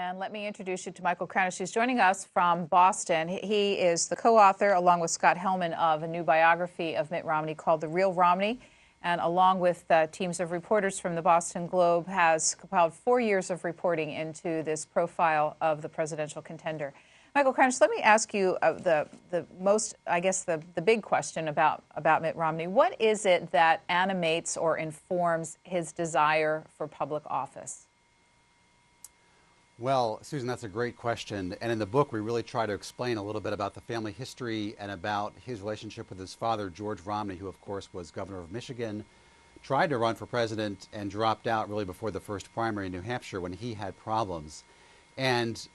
And let me introduce you to Michael Kranish, who's joining us from Boston. He is the co-author, along with Scott Hellman, of a new biography of Mitt Romney called The Real Romney, and along with teams of reporters from the Boston Globe, has compiled 4 years of reporting into this profile of the presidential contender. Michael Kranish, let me ask you the big question about Mitt Romney. What is it that animates or informs his desire for public office? Well, Susan, that's a great question. And in the book, we really try to explain a little bit about the family history and about his relationship with his father, George Romney, who, of course, was governor of Michigan, tried to run for president and dropped out really before the first primary in New Hampshire when he had problems. And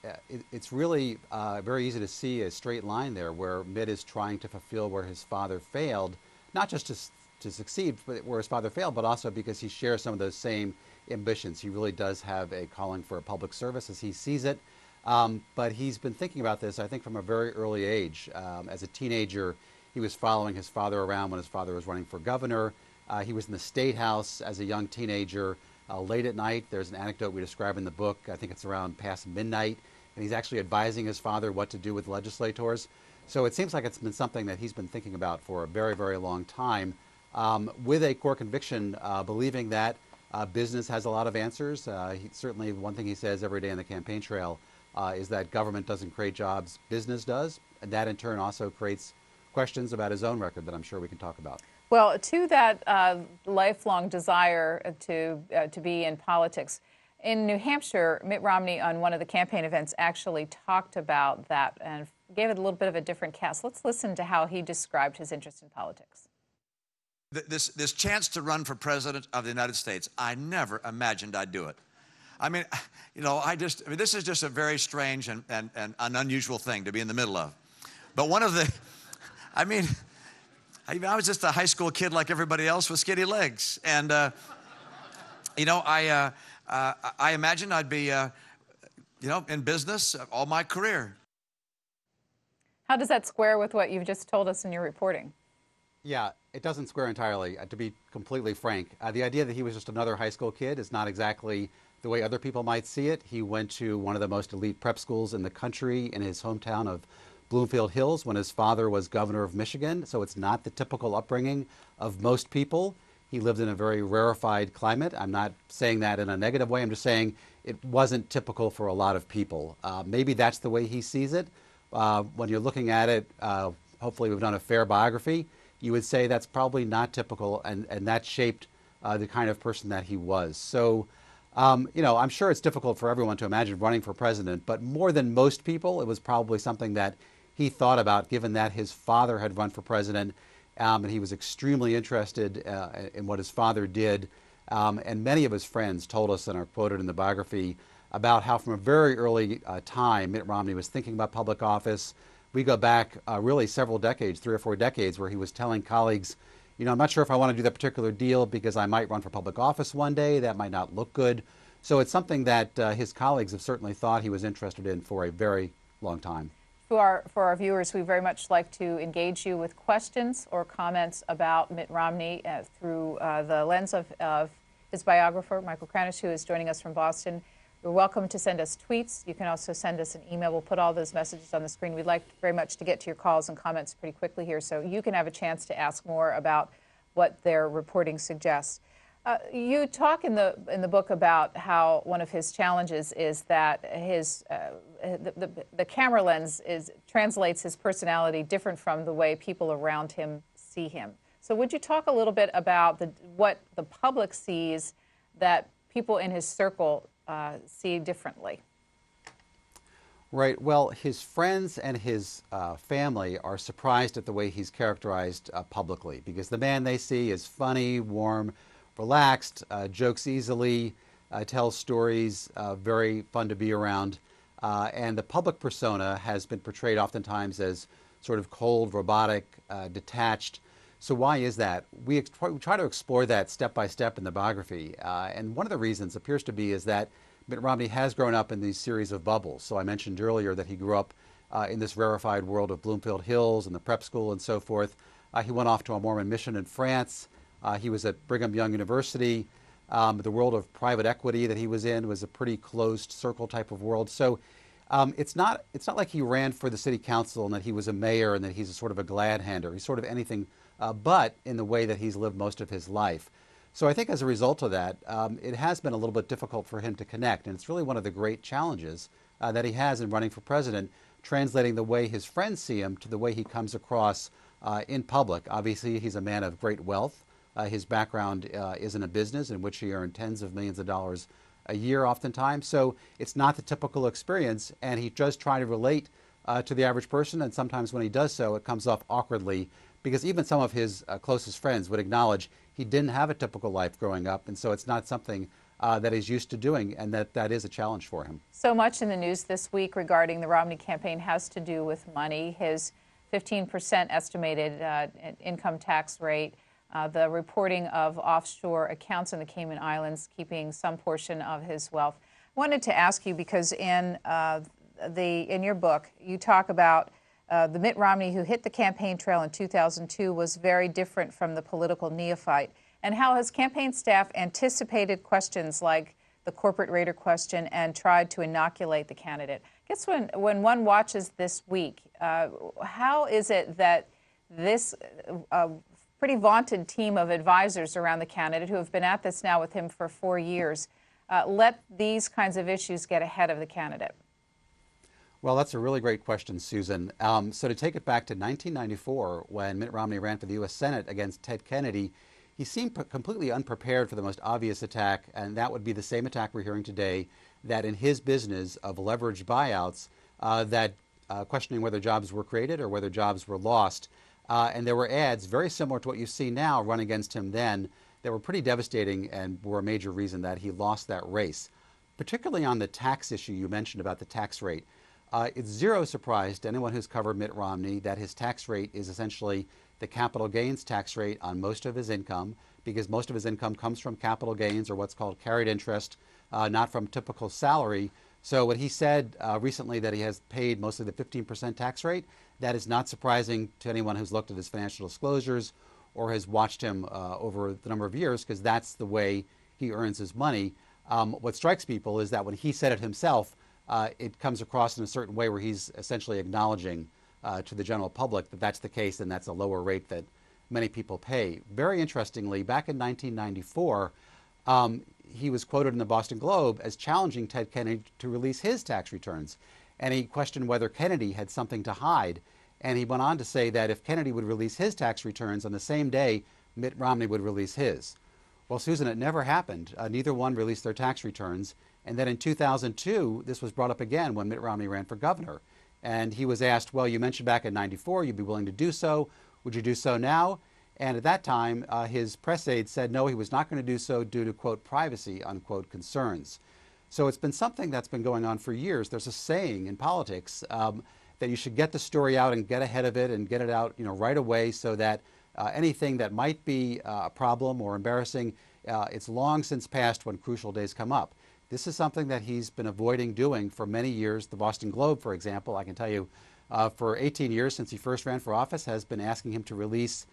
it's really very easy to see a straight line there where Mitt is trying to fulfill where his father failed, not just to succeed where his father failed, but also because he shares some of those same ambitions. He really does have a calling for a public service as he sees it. But he's been thinking about this, I think, from a very early age. As a teenager, he was following his father around when his father was running for governor. He was in the State House as a young teenager. Late at night, there's an anecdote we describe in the book. I think it's around past midnight, and he's actually advising his father what to do with legislators. So it seems like it's been something that he's been thinking about for a very, very long time, with a core conviction, believing that business has a lot of answers. Certainly one thing he says every day on the campaign trail is that government doesn't create jobs, business does. And that in turn also creates questions about his own record that I'm sure we can talk about. Well, to that lifelong desire to be in politics, in New Hampshire, Mitt Romney on one of the campaign events actually talked about that and gave it a little bit of a different cast. Let's listen to how he described his interest in politics. This chance to run for president of the United States, I never imagined I'd do it. I mean, you know, this is just a very strange and an unusual thing to be in the middle of. But one of the, I was just a high school kid like everybody else with skinny legs. And, you know, I imagined I'd be, in business all my career. How does that square with what you've just told us in your reporting? Yeah, it doesn't square entirely, to be completely frank. The idea that he was just another high school kid is not exactly the way other people might see it. He went to one of the most elite prep schools in the country in his hometown of Bloomfield Hills when his father was governor of Michigan, so it's not the typical upbringing of most people. He lived in a very rarefied climate. I'm not saying that in a negative way. I'm just saying it wasn't typical for a lot of people. Maybe that's the way he sees it. When you're looking at it, hopefully we've done a fair biography. You would say that's probably not typical, and that shaped the kind of person that he was. So, I'm sure it's difficult for everyone to imagine running for president, but more than most people, it was probably something that he thought about, given that his father had run for president, and he was extremely interested in what his father did. And many of his friends told us and are quoted in the biography about how from a very early time, Mitt Romney was thinking about public office. We go back really several decades, 3 or 4 decades, where he was telling colleagues, I'm not sure if I want to do that particular deal because I might run for public office one day. That might not look good. So it's something that his colleagues have certainly thought he was interested in for a very long time. For our viewers, we very much like to engage you with questions or comments about Mitt Romney through the lens of his biographer, Michael Kranish, who is joining us from Boston. You're welcome to send us tweets. You can also send us an email. We'll put all those messages on the screen. We'd like very much to get to your calls and comments pretty quickly here so you can have a chance to ask more about what their reporting suggests. You talk in the book about how one of his challenges is that the camera lens translates his personality different from the way people around him see him. So would you talk a little bit about what the public sees that people in his circle see differently? Right. Well, his friends and his family are surprised at the way he's characterized publicly, because the man they see is funny, warm, relaxed, jokes easily, tells stories, very fun to be around. And the public persona has been portrayed oftentimes as sort of cold, robotic, detached. So why is that? We try to explore that step by step in the biography. And one of the reasons appears to be is that Mitt Romney has grown up in these series of bubbles. So I mentioned earlier that he grew up in this rarefied world of Bloomfield Hills and the prep school and so forth. He went off to a Mormon mission in France. He was at Brigham Young University. The world of private equity that he was in was a pretty closed circle type of world. So it's not like he ran for the city council and that he was a mayor and that he's a sort of a glad hander. He's sort of anything but in the way that he's lived most of his life. So I think as a result of that, it has been a little bit difficult for him to connect. And it's really one of the great challenges that he has in running for president, translating the way his friends see him to the way he comes across in public. Obviously, he's a man of great wealth. His background is in a business in which he earned tens of millions of dollars a year oftentimes. So it's not the typical experience, and he does try to relate to the average person, and sometimes when he does so, it comes off awkwardly, because even some of his closest friends would acknowledge he didn't have a typical life growing up, and so it's not something that he's used to doing, and that is a challenge for him. So much in the news this week regarding the Romney campaign has to do with money. His 15% estimated income tax rate, the reporting of offshore accounts in the Cayman Islands, keeping some portion of his wealth. I wanted to ask you, because in your book, you talk about the Mitt Romney who hit the campaign trail in 2002 was very different from the political neophyte, and how his campaign staff anticipated questions like the corporate raider question and tried to inoculate the candidate. I guess when one watches this week, how is it that this pretty vaunted team of advisors around the candidate who have been at this now with him for 4 years let these kinds of issues get ahead of the candidate? Well, that's a really great question, Susan. So to take it back to 1994, when Mitt Romney ran for the U.S. Senate against Ted Kennedy, he seemed completely unprepared for the most obvious attack, and that would be the same attack we're hearing today, that in his business of leveraged buyouts, questioning whether jobs were created or whether jobs were lost. And there were ads very similar to what you see now run against him then that were pretty devastating and were a major reason that he lost that race, particularly on the tax issue you mentioned about the tax rate. It's zero surprise to anyone who's covered Mitt Romney that his tax rate is essentially the capital gains tax rate on most of his income, because most of his income comes from capital gains or what's called carried interest, not from typical salary. So when he said recently that he has paid mostly the 15% tax rate, that is not surprising to anyone who's looked at his financial disclosures or has watched him over the number of years, because that's the way he earns his money. What strikes people is that when he said it himself, it comes across in a certain way where he's essentially acknowledging to the general public that that's the case and that's a lower rate that many people pay. Very interestingly, back in 1994, he was quoted in the Boston Globe as challenging Ted Kennedy to release his tax returns. And he questioned whether Kennedy had something to hide. And he went on to say that if Kennedy would release his tax returns on the same day, Mitt Romney would release his. Well, Susan, it never happened. Neither one released their tax returns. And then in 2002, this was brought up again when Mitt Romney ran for governor. And he was asked, well, you mentioned back in '94 you'd be willing to do so. Would you do so now? And at that time, his press aide said no, he was not going to do so due to, quote, privacy, unquote, concerns. So it's been something that's been going on for years. There's a saying in politics that you should get the story out and get ahead of it and get it out, right away, so that anything that might be a problem or embarrassing, it's long since passed when crucial days come up. This is something that he's been avoiding doing for many years. The Boston Globe, for example, I can tell you, for 18 years since he first ran for office, has been asking him to release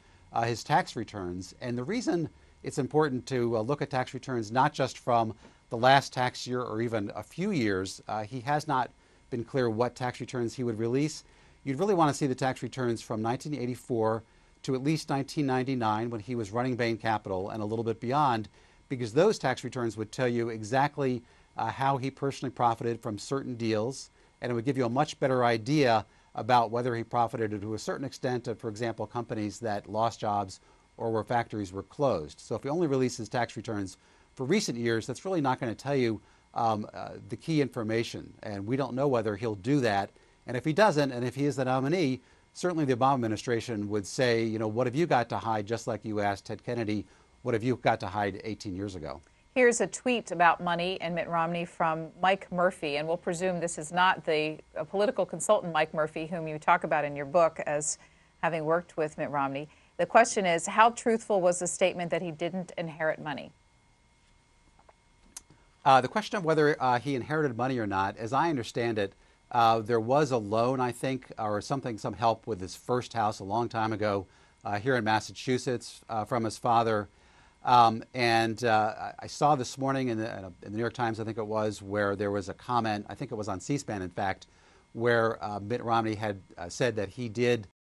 his tax returns. And the reason it's important to look at tax returns not just from the last tax year or even a few years, he has not been clear what tax returns he would release. You'd really want to see the tax returns from 1984 to at least 1999 when he was running Bain Capital and a little bit beyond, because those tax returns would tell you exactly how he personally profited from certain deals, and it would give you a much better idea about whether he profited to a certain extent of, for example, companies that lost jobs or where factories were closed. So if he only releases tax returns for recent years, that's really not going to tell you the key information, and we don't know whether he'll do that. And if he doesn't, and if he is the nominee, certainly the Obama administration would say, what have you got to hide, just like you asked Ted Kennedy, what have you got to hide 18 years ago? Here's a tweet about money and Mitt Romney from Mike Murphy, and we'll presume this is not the political consultant Mike Murphy, whom you talk about in your book as having worked with Mitt Romney. The question is, how truthful was the statement that he didn't inherit money? The question of whether he inherited money or not, as I understand it, there was a loan, I think, or some help with his first house a long time ago here in Massachusetts from his father. I saw this morning in the New York Times, I think it was, where there was a comment, I think it was on C-SPAN, in fact, where Mitt Romney had said that he did